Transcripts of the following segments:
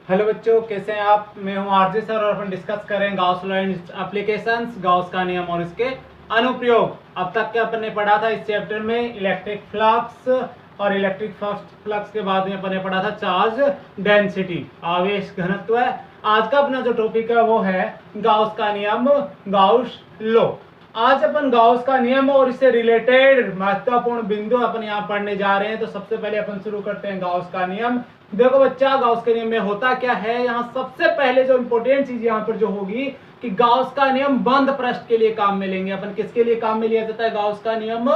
Hello बच्चों, कैसे हैं आप। मैं हूं आरजे सर और अपन डिस्कस करें Gauss law and applications, Gauss का नियम और इसके अनुप्रयोग। अब तक के अपन ने पढ़ा था इस चैप्टर में इलेक्ट्रिक फ्लक्स, और इलेक्ट्रिक फ्लक्स के बाद में अपन ने पढ़ा था चार्ज डेंसिटी, आवेश घनत्व। आज का अपना जो टॉपिक है वो है गाउस का नियम, गाउस लॉ। आज अपन गाउस का नियम और इससे रिलेटेड महत्वपूर्ण बिंदु अपन यहाँ पढ़ने जा रहे हैं। तो सबसे पहले अपन शुरू करते हैं गाउस का नियम। देखो बच्चा, गाउस के नियम में होता क्या है, यहाँ सबसे पहले जो इंपॉर्टेंट चीज यहाँ पर जो होगी कि गाउस का नियम बंद पृष्ठ के लिए काम में लेंगे अपन। किसके लिए काम में लिया जाता है गाउस का नियम?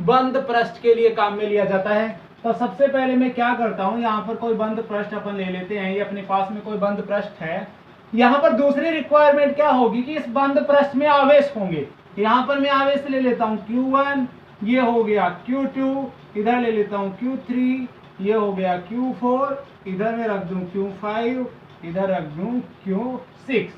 बंद पृष्ठ के लिए काम में लिया जाता है। तो सबसे पहले मैं क्या करता हूँ, यहाँ पर कोई बंद पृष्ठ अपन ले लेते हैं। ये अपने पास में कोई बंद पृष्ठ है। यहाँ पर दूसरी रिक्वायरमेंट क्या होगी कि इस बंद पृष्ठ में आवेश होंगे। यहाँ पर मैं आवेश ले लेता हूँ Q1, ये हो गया Q2, इधर ले लेता हूँ Q3, ये हो गया Q4, इधर में रख दूं Q5, इधर रख दूं Q6।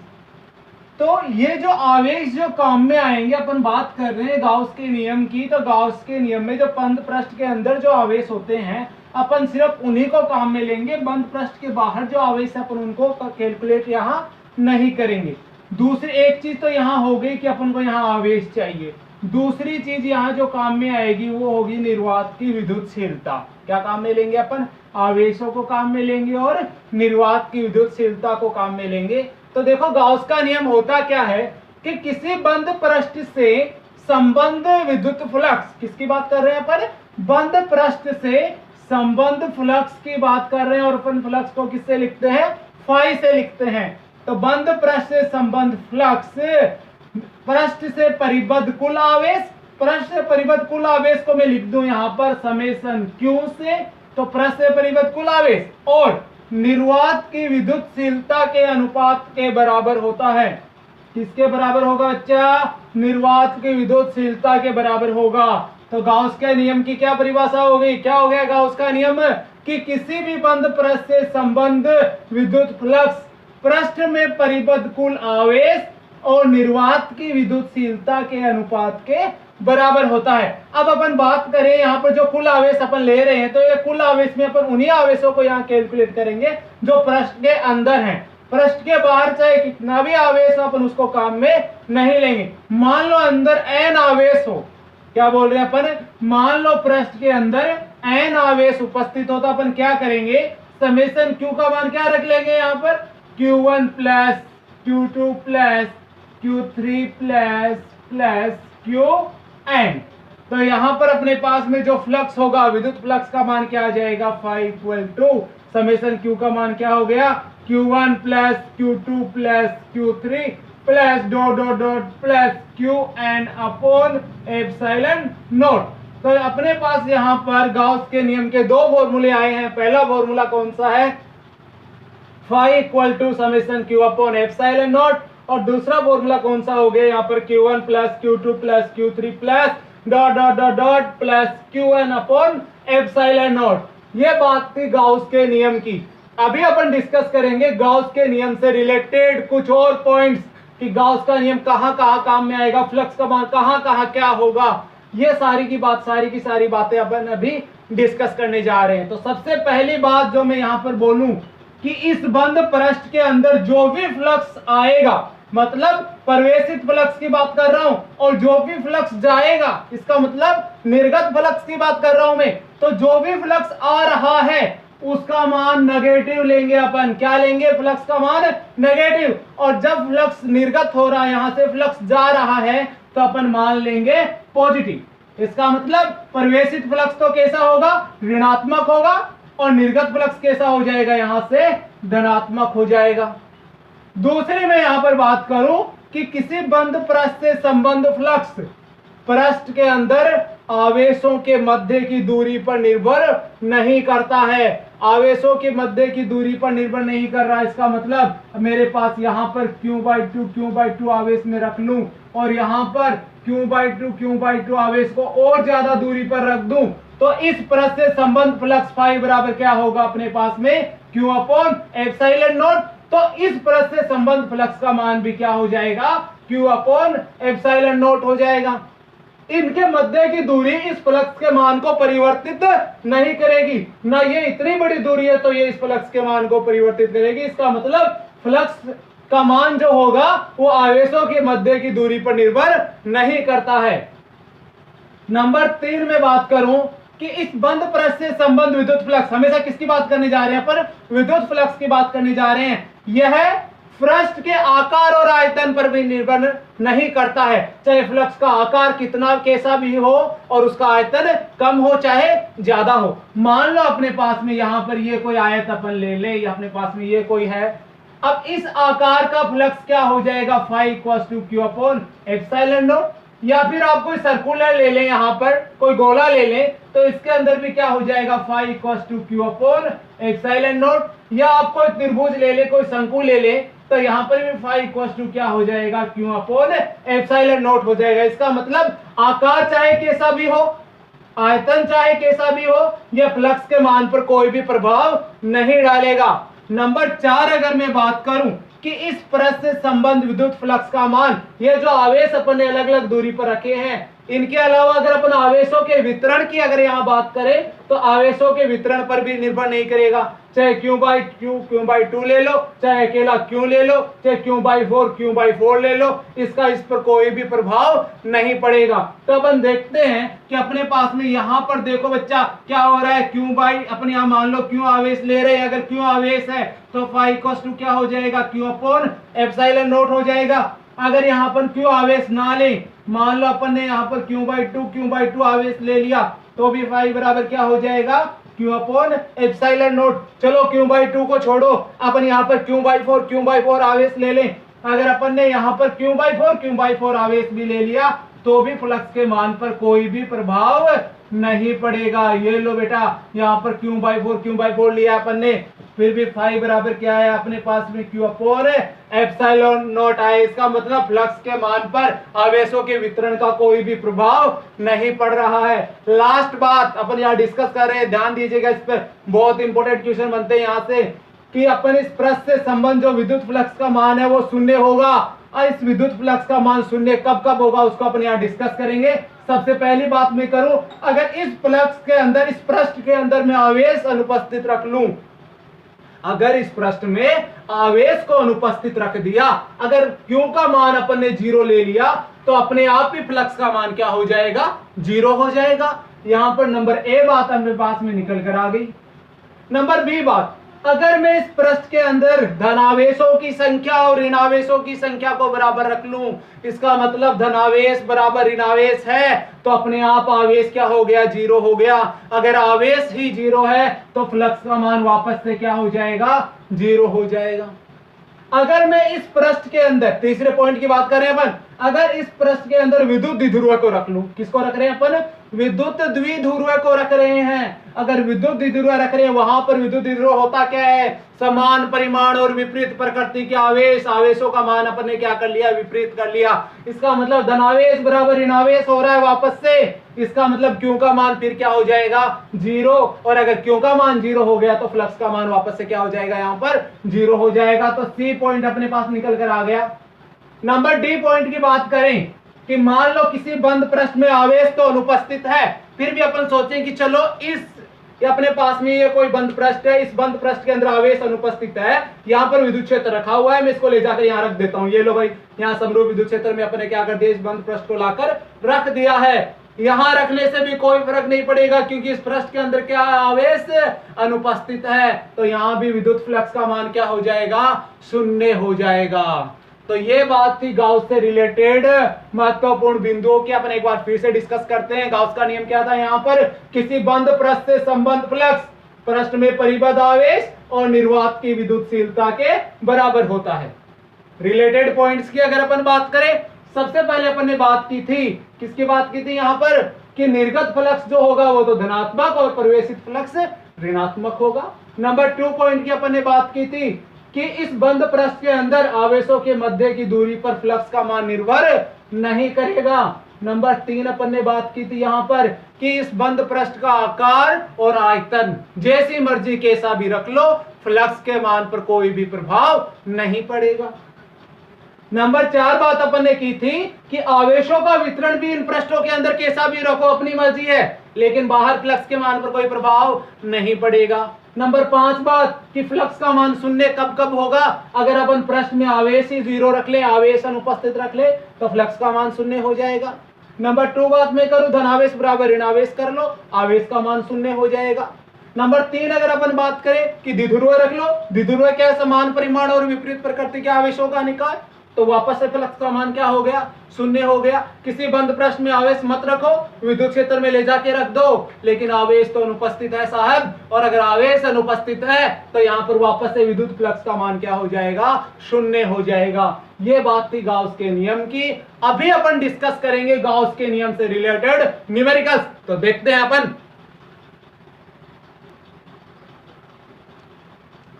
तो ये जो आवेश जो काम में आएंगे, अपन बात कर रहे हैं गाउस के नियम की। तो गाउस के नियम में जो बंद पृष्ठ के अंदर जो आवेश होते हैं, अपन सिर्फ उन्हीं को काम में लेंगे। बंद पृष्ठ के बाहर जो आवेश है अपन उनको कैलकुलेट यहाँ नहीं करेंगे। दूसरी एक चीज तो यहाँ हो गई कि अपन को यहाँ आवेश चाहिए। दूसरी चीज यहाँ जो काम में आएगी वो होगी निर्वात की विद्युतशीलता। क्या काम में लेंगे अपन? आवेशों को काम में लेंगे और निर्वात की विद्युतशीलता को काम में लेंगे। तो देखो, गाउस का नियम होता क्या है कि किसी बंद पृष्ठ से संबंध विद्युत फ्लक्स, किसकी बात कर रहे हैं अपन? बंद पृष्ठ से संबंध फ्लक्स की बात कर रहे हैं। और अपन फ्लक्स को किससे लिखते हैं? फाई से लिखते हैं। तो बंद पृष्ठ से संबंध फ्लक्स, पृष्ठ से परिबद्ध कुल आवेश, पृष्ठ से परिबद्ध कुल आवेश को मैं लिख दूं यहाँ पर समेशन Q से। तो पृष्ठ से परिबद्ध कुल आवेश और निर्वात की विद्युतशीलता के अनुपात के बराबर होता है। किसके बराबर होगा बच्चा? निर्वात की विद्युतशीलता के बराबर होगा। तो गाउस के नियम की क्या परिभाषा हो गई? क्या हो गया गाउस का नियम? कि किसी भी बंद पृष्ठ से संबंध विद्युत फ्लक्स, पृष्ठ में परिबद्ध कुल आवेश और निर्वात की विद्युतशीलता के अनुपात के बराबर होता है। अब अपन बात करें यहाँ पर जो कुल आवेश अपन ले रहे हैं, तो ये कुल आवेश में अपन उन्हीं आवेशों को यहाँ कैलकुलेट करेंगे जो पृष्ठ के अंदर हैं। पृष्ठ के बाहर चाहे कितना भी आवेश हो, अपन उसको काम में नहीं लेंगे। मान लो अंदर n आवेश हो, क्या बोल रहे हैं अपन? मान लो पृष्ठ के अंदर n आवेश उपस्थित हो, तो अपन क्या करेंगे? समेशन Q का मान क्या रख लेंगे यहाँ पर? Q1 plus Q2 plus Q3 plus Qn। तो यहाँ पर अपने पास में जो फ्लक्स होगा, विद्युत फ्लक्स का मान क्या आ जाएगा? Phi equal to summation Q का मान क्या हो गया? Q1 plus Q2 plus Q3 plus dot dot dot plus Qn upon epsilon naught. तो अपने पास यहाँ पर गाउस के नियम के दो फॉर्मूले आए हैं। पहला फॉर्मूला कौन सा है? Phi equal to summation Q upon epsilon naught. और दूसरा फॉर्मूला कौन सा हो गया यहाँ पर? Q1 plus Q2 plus Q3 plus dot dot dot dot plus Qn upon epsilon not. ये बात थी गाउस के नियम की। अभी अपन डिस्कस करेंगे गाउस के नियम से रिलेटेड कुछ और पॉइंट्स कि गाउस का नियम कहाँ कहाँ काम में आएगा, फ्लक्स का मान कहाँ कहाँ क्या होगा। ये सारी की सारी बातें अपन अभी डिस्कस करने जा रहे हैं। तो सबसे पहली बात जो मैं यहाँ पर बोलूं कि इस बंद पृष्ठ के अंदर जो भी फ्लक्स आएगा, मतलब प्रवेशित फ्लक्स की बात कर रहा हूं, और जो भी फ्लक्स जाएगा, इसका मतलब निर्गत फ्लक्स की बात कर रहा हूं मैं। तो जो भी फ्लक्स आ रहा है उसका मान नेगेटिव लेंगे अपन। क्या लेंगे? फ्लक्स का मान नेगेटिव। और जब फ्लक्स निर्गत हो रहा है, यहां से फ्लक्स जा रहा है, तो अपन मान लेंगे पॉजिटिव। इसका मतलब प्रवेशित फ्लक्स तो कैसा होगा? ऋणात्मक होगा, और निर्गत फ्लक्स कैसा हो जाएगा? यहां से धनात्मक हो जाएगा। दूसरी मैं यहां पर बात करूं कि किसी बंद पृष्ठ से संबंध फ्लक्स पृष्ठ के अंदर आवेशों के मध्य की दूरी पर निर्भर नहीं करता है। आवेशों के मध्य की दूरी पर निर्भर नहीं कर रहा। इसका मतलब मेरे पास यहाँ पर Q/2 आवेश में रख लूं, और यहाँ पर Q/2 आवेश को और ज्यादा दूरी पर रख दूं, तो इस पृष्ठ से संबंध फ्लक्स फाई बराबर क्या होगा अपने पास में? Q upon epsilon naught. तो इस पृष्ठ से संबंध फ्लक्स का मान भी क्या हो जाएगा? Q अपॉन एप्सिलॉन नॉट हो जाएगा। इनके मध्य की दूरी इस फ्लक्स के मान को परिवर्तित नहीं करेगी, ना ये इतनी बड़ी दूरी है तो ये इस फ्लक्स के मान को परिवर्तित करेगी। इसका मतलब फ्लक्स का मान जो होगा वो आवेशों के मध्य की दूरी पर निर्भर नहीं करता है। नंबर 3 में बात करूं कि इस बंद पृष्ठ से संबंध विद्युत फ्लक्स, हमेशा किसकी बात करने जा रहे हैं पर विद्युत फ्लक्स की बात करने जा रहे हैं। यह पृष्ठ के आकार और आयतन पर भी निर्भर नहीं करता है, चाहे फ्लक्स का आकार कितना कैसा भी हो और उसका आयतन कम हो चाहे ज्यादा हो। मान लो अपने पास में यहां पर ये कोई आयत अपन ले ले, या अपने पास में ये कोई है। अब इस आकार का फ्लक्स क्या हो जाएगा, phi equals to Q upon epsilon naught. या फिर आप कोई सर्कुलर ले लें, यहां पर कोई गोला ले लें तो इसके अंदर भी क्या हो जाएगा, phi equals to Q upon epsilon naught. या आप कोई त्रिभुज ले ले, कोई शंकु ले ले तो यहां पर भी फाई इक्वल्स टू क्या हो जाएगा, क्यू अपॉन एप्सिलॉन नॉट हो जाएगा। इसका मतलब आकार चाहे कैसा भी हो, आयतन चाहे कैसा भी हो, यह फ्लक्स के मान पर कोई भी प्रभाव नहीं डालेगा। नंबर 4 अगर मैं बात करूं कि इस पृष्ठ से संबंध विद्युत फ्लक्स का मान, ये जो आवेश अपन ने अलग अलग दूरी पर रखे हैं, इनके अलावा अगर अपन आवेशों के वितरण की अगर यहाँ बात करें तो आवेशों के वितरण पर भी निर्भर नहीं करेगा। चाहे Q/2 ले लो, चाहे अकेला Q ले लो, चाहे Q/4 ले लो, इसका इस पर कोई भी प्रभाव नहीं पड़ेगा। तो अपन देखते हैं कि अपने पास में यहाँ पर देखो बच्चा क्या हो रहा है, अपन यहाँ मान लो Q आवेश ले रहे हैं। अगर Q आवेश है तो फाई इक्वल्स टू क्या हो जाएगा, Q अपॉन एप्सिलॉन नॉट हो जाएगा। अगर यहाँ पर Q आवेश ना ले, मान लो अपन ने यहाँ पर Q/2 आवेश ले लिया तो भी फाई बराबर क्या हो जाएगा, Q अपॉन एप्सिलॉन नॉट। चलो Q/2 को छोड़ो, अपन यहाँ पर Q/4 आवेश ले लें। अगर अपन ने यहाँ पर Q/4 आवेश भी ले लिया तो भी फ्लक्स के मान पर कोई भी प्रभाव नहीं पड़ेगा। ये लो बेटा, यहाँ पर Q/4 लिया अपन ने, फिर भी फाई बराबर क्या है अपने पास में, Q अपॉन एप्सिलॉन नॉट आए। इसका मतलब फ्लक्स के मान पर आवेशों के वितरण का कोई भी प्रभाव नहीं पड़ रहा है। लास्ट बात अपन यहाँ डिस्कस कर रहे हैं, ध्यान दीजिएगा इस पर, बहुत इंपॉर्टेंट क्वेश्चन बनते हैं यहाँ से कि अपन इस पृष्ठ से संबंध जो विद्युत फ्लक्स का मान है वो शून्य होगा। और इस विद्युत फ्लक्स का मान शून्य कब कब होगा उसको अपन यहाँ डिस्कस करेंगे। सबसे पहली बात मैं करूं, अगर इस फ्लक्स के अंदर, इस पृष्ठ के अंदर मैं आवेश अनुपस्थित रख लूं, अगर इस पृष्ठ में आवेश को अनुपस्थित रख दिया, अगर Q का मान अपन ने 0 ले लिया तो अपने आप ही फ्लक्स का मान क्या हो जाएगा, 0 हो जाएगा। यहां पर नंबर A बात अपने पास में निकल कर आ गई। नंबर B बात, अगर मैं इस पृष्ठ के अंदर धनावेशों की संख्या और ऋणावेशों की संख्या को बराबर रख लूं, इसका मतलब धनावेश बराबर ऋणावेश है तो अपने आप आवेश क्या हो गया, 0 हो गया। अगर आवेश ही 0 है तो फ्लक्स का मान वापस से क्या हो जाएगा, 0 हो जाएगा। अगर मैं इस पृष्ठ के अंदर, तीसरे पॉइंट की बात करें अपन, अगर इस पृष्ठ के अंदर विद्युत द्विध्रुव को रख लूं, किसको रख रहे हैं अपन, विद्युत द्विध्रुव को रख रहे हैं। अगर विद्युत द्विध्रुव रख रहे हैं, वहां पर विद्युत द्विध्रुव होता क्या है, समान परिमाण और विपरीत प्रकृति के आवेश, आवेशों का मान अपन ने क्या कर लिया, विपरीत कर लिया। इसका मतलब धनावेश बराबर ऋणावेश हो रहा है वापस से। इसका मतलब Q का मान फिर क्या हो जाएगा, 0। और अगर Q का मान 0 हो गया तो फ्लक्स का मान वापस से क्या हो जाएगा, यहाँ पर 0 हो जाएगा। तो C पॉइंट अपने पास निकल कर आ गया। नंबर D पॉइंट की बात करें कि मान लो किसी बंद पृष्ठ में आवेश तो अनुपस्थित है, फिर भी अपन सोचें कि चलो इस, अपने पास में ये कोई बंद पृष्ठ है, इस बंद पृष्ठ के अंदर आवेश अनुपस्थित है, यहाँ पर विद्युत क्षेत्र रखा हुआ है, मैं इसको ले जाकर यहाँ रख देता हूँ। ये लो भाई, यहाँ समरूप विद्युत क्षेत्र में अपने क्या कर दिया, इस बंद पृष्ठ को लाकर रख दिया है। यहाँ रखने से भी कोई फर्क नहीं पड़ेगा क्योंकि इस पृष्ठ के अंदर क्या आवेश अनुपस्थित है, तो यहाँ भी विद्युत फ्लक्स का मान क्या हो जाएगा, 0 हो जाएगा। तो ये बात थी गाउस से रिलेटेड महत्वपूर्ण बिंदुओं की। अपन एक बार फिर से डिस्कस करते हैं। गाउस का नियम क्या था, यहाँ पर किसी बंद पृष्ठ से संबंध फ्लक्स पृष्ठ में परिबद्ध आवेश और निर्वात की विद्युतशीलता के बराबर होता है। रिलेटेड पॉइंट्स की अगर अपन बात करें, सबसे पहले अपन ने बात की थी, किसकी बात की थी यहाँ पर, कि निर्गत फ्लक्स जो होगा वो तो धनात्मक और प्रवेशित फ्लक्स ऋणात्मक होगा। नंबर 2 पॉइंट की अपन ने बात की थी कि इस बंद पृष्ठ के अंदर आवेशों के मध्य की दूरी पर फ्लक्स का मान निर्भर नहीं करेगा। नंबर 3 अपन ने बात की थी यहाँ पर कि इस बंद पृष्ठ का आकार और आयतन जैसी मर्जी कैसा भी रख लो, फ्लक्स के मान पर कोई भी प्रभाव नहीं पड़ेगा। नंबर 4 बात अपन ने की थी कि आवेशों का वितरण भी इन पृष्ठों के अंदर कैसा भी रखो अपनी मर्जी है, लेकिन बाहर फ्लक्स के मान पर कोई प्रभाव नहीं पड़ेगा। नंबर 5 बात कि फ्लक्स का मान शून्य कब कब होगा, अगर अपन पृष्ठ में आवेश ही 0 रख ले, आवेश अनुपस्थित रख ले, तो फ्लक्स का मान शून्य हो जाएगा। नंबर 2 बात मैं करूं, धनावेश बराबर ऋणावेश कर लो, आवेश का मान शून्य हो जाएगा। नंबर 3 अगर अपन बात करें कि द्विध्रुव रख लो, द्विध्रुव क्या समान परिमाण और विपरीत प्रकृति के आवेशों का निकाय, तो वापस से फ्लक्स का मान क्या हो गया, शून्य हो गया। किसी बंद पृष्ठ में आवेश मत रखो, विद्युत क्षेत्र में ले जाके रख दो, लेकिन आवेश तो अनुपस्थित है साहब, और अगर आवेश अनुपस्थित है तो यहाँ पर वापस से विद्युत फ्लक्स का मान क्या हो जाएगा, शून्य हो जाएगा। ये बात थी गाउस के नियम की। अभी अपन डिस्कस करेंगे गाउस के नियम से रिलेटेड न्यूमेरिकल्स, तो देखते हैं अपन।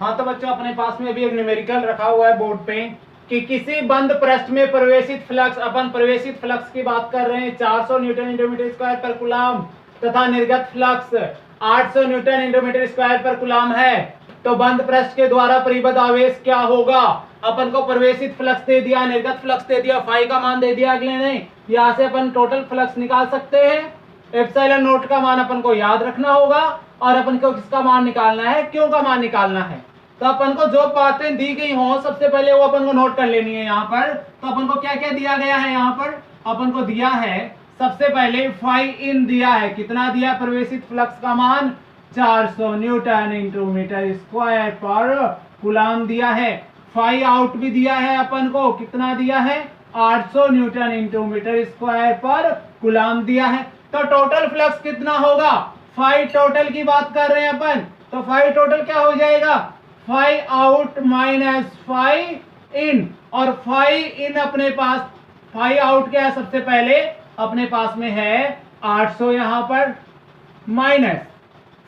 हाँ तो बच्चों अपने पास में अभी एक न्यूमेरिकल रखा हुआ है बोर्ड पे कि किसी बंद पृष्ठ में प्रवेशित फ्लक्स, अपन प्रवेशित फ्लक्स की बात कर रहे हैं 400 newton into metre square per coulomb, तथा निर्गत flux 800 newton into metre square per coulomb है, तो बंद पृष्ठ के द्वारा परिबद्ध आवेश क्या होगा। अपन को प्रवेशित फ्लक्स दे दिया, निर्गत फ्लक्स दे दिया, फाई का मान दे दिया अगले ने, यहाँ से अपन टोटल फ्लक्स निकाल सकते हैं। एप्सिलॉन नोट का मान अपन को याद रखना होगा, और अपन को किसका मान निकालना है, क्यों का मान निकालना है। तो अपन को जो बातें दी गई हो सबसे पहले वो अपन को नोट कर लेनी है यहाँ पर। तो अपन को क्या क्या दिया गया है, यहाँ पर अपन को दिया है सबसे पहले फाई इन दिया है, कितना दिया, प्रवेशित फ्लक्स का मान 400 newton into metre square per coulomb दिया है। फाई आउट भी दिया है अपन को, कितना दिया है, 800 newton into metre square per coulomb दिया है। तो टोटल फ्लक्स कितना होगा, फाई टोटल की बात कर रहे हैं अपन, तो फाई टोटल क्या हो जाएगा, फाई आउट माइनस फाई इन, और फाई इन अपने पास, फाई आउट क्या है सबसे पहले अपने पास में है 800 यहां पर, माइनस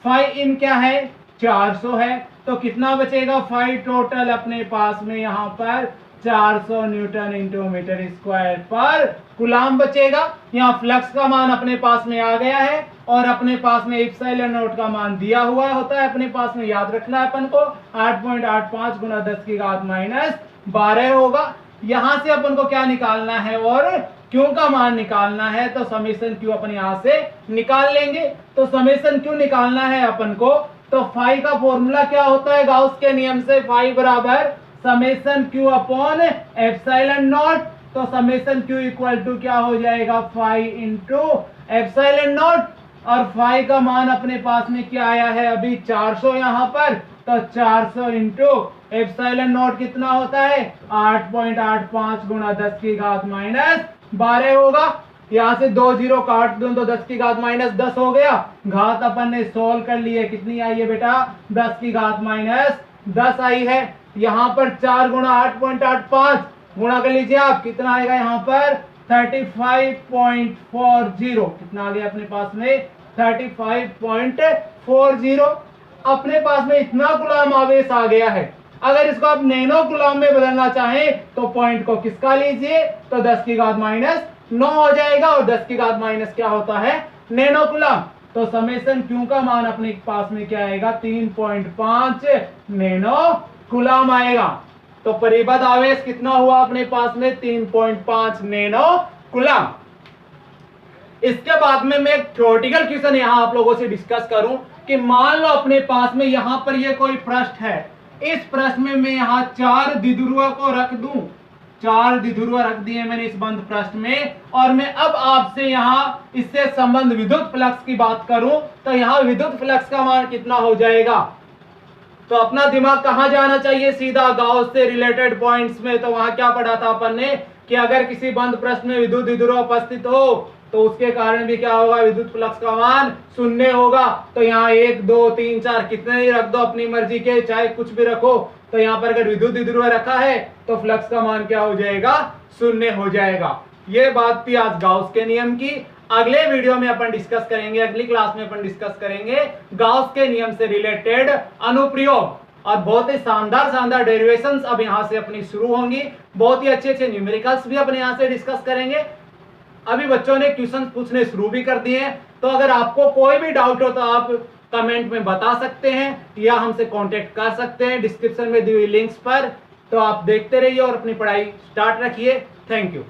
फाई इन क्या है 400 है, तो कितना बचेगा, फाई टोटल अपने पास में यहां पर 400 newton into metre square per coulomb बचेगा। यहाँ फ्लक्स का मान अपने पास में आ गया है, और अपने पास में एप्सिलॉन नोट का मान दिया हुआ होता है, अपने पास में याद रखना है अपन को 8.85 गुना 10 की घात माइनस 12 होगा। यहाँ से अपन को क्या निकालना है, और क्यों का मान निकालना है, तो समेशन क्यू अपन यहाँ से निकाल लेंगे। तो समेशन क्यू निकालना है अपन को, तो फाई का फॉर्मूला क्या होता है गाउस के नियम से, फाई बराबर summation Q upon epsilon naught, तो समेशन क्यू इक्वल टू क्या हो जाएगा, फाई इंटू एप्सिलॉन नॉट, और फाई का मान अपने पास में क्या आया है अभी 400 यहाँ पर, तो 400 इंटू एप्सिलॉन नॉट कितना होता है 8.85 गुना 10 की घात माइनस 12 होगा। यहाँ से 2 जीरो काट दो तो 10 की घात माइनस 10 हो गया, घात अपन ने सोल्व कर ली है, कितनी आई है बेटा 10 की घात माइनस 10 आई है। यहाँ पर 4 गुना 8.85 गुणा कर लीजिए आप, कितना आएगा यहाँ पर 35.40, कितना आ गया अपने पास में 35.40। अपने पास में इतना कूलम आवेश आ गया है, अगर इसको आप नैनो कूलम में बदलना चाहें तो पॉइंट को किसका लीजिए, तो 10 की घात माइनस 9 हो जाएगा, और 10 की घात माइनस क्या होता है, नैनो कूलम। तो समेशन क्यू का मान अपने पास में क्या आएगा 3.5 नैनो कूलम आएगा। तो परिबद्ध आवेश कितना हुआ अपने पास में 3.5 नैनो कूलम। इसके बाद में मैं एक थ्योरेटिकल क्वेश्चन यहां आप लोगों से डिस्कस करूं कि मान लो अपने पास में यहां पर ये कोई पृष्ठ है, इस पृष्ठ में मैं यहां 4 द्विध्रुव को रख दूं, 4 द्विध्रुव रख दिए मैंने इस बंद पृष्ठ में, और मैं अब आपसे यहां इससे संबंध विद्युत फ्लक्स की बात करूं तो यहां विद्युत फ्लक्स का मान कितना हो जाएगा। तो अपना दिमाग कहां जाना चाहिए, सीधा गाउस से रिलेटेड पॉइंट्स में। तो वहां क्या पढ़ा था अपन ने कि अगर किसी बंद पृष्ठ में विद्युत द्विध्रुव उपस्थित हो तो उसके कारण भी क्या होगा, विद्युत फ्लक्स का मान शून्य होगा। तो यहाँ 1 2 3 4 कितने ही रख दो अपनी मर्जी के, चाहे कुछ भी रखो। तो यहाँ पर अगर विद्युत द्विध्रुव रखा है तो फ्लक्स का मान क्या हो जाएगा, शून्य हो जाएगा। ये बात थी आज गाउस के नियम की। अगले वीडियो में अपन डिस्कस करेंगे, अगली क्लास में अपन डिस्कस करेंगे गाउस के नियम से रिलेटेड अनुप्रयोग, और बहुत ही शानदार शानदार डेरिवेशंस अब यहाँ से अपनी शुरू होंगी। बहुत ही अच्छे अच्छे न्यूमेरिकल्स भी अपने यहाँ से डिस्कस करेंगे। अभी बच्चों ने क्वेश्चन पूछने शुरू भी कर दिए हैं, तो अगर आपको कोई भी डाउट हो तो आप कमेंट में बता सकते हैं या हमसे कांटेक्ट कर सकते हैं डिस्क्रिप्शन में दी हुई लिंक्स पर। तो आप देखते रहिए और अपनी पढ़ाई स्टार्ट रखिए। Thank you.